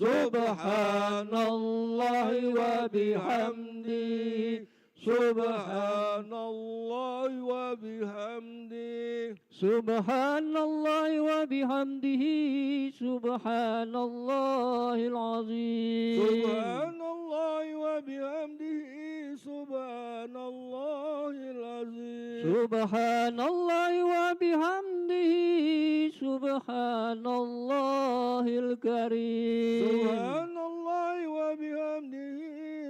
سبحان الله وبحمده سبحان الله وبحمده سبحان الله وبحمده سبحان الله العظيم سبحان الله وبحمده سبحان الله العظيم سبحان الله وبحمده سبحان الله الكريم سبحان الله وبحمده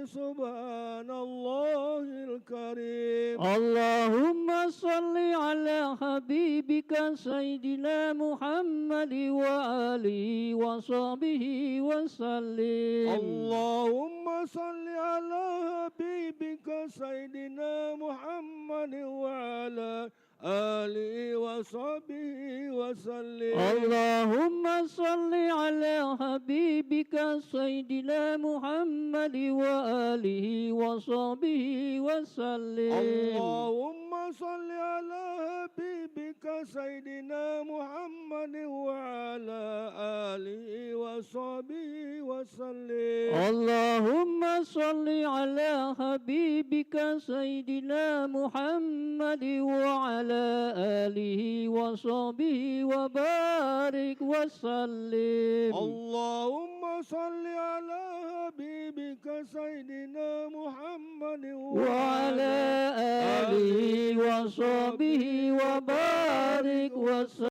سبحان الله الكريم اللهم صل على حبيبك سيدنا محمد وآله وصحبه وسلم اللهم صل على حبيبك سيدنا محمد وعلى آله وصحبه وسلم اللهم صل على حبيبك سيدنا محمد وآله وصحبه وسلم اللهم صل على حبيبك سيدنا محمد وعلى آله وصحبه وسلم اللهم صل على حبيبك سيدنا محمد وعلى آله وصحبه وبارك وسلم اللهم صل على حبيبك سيدنا محمد وعلى آله وصحبه وبارك وسلم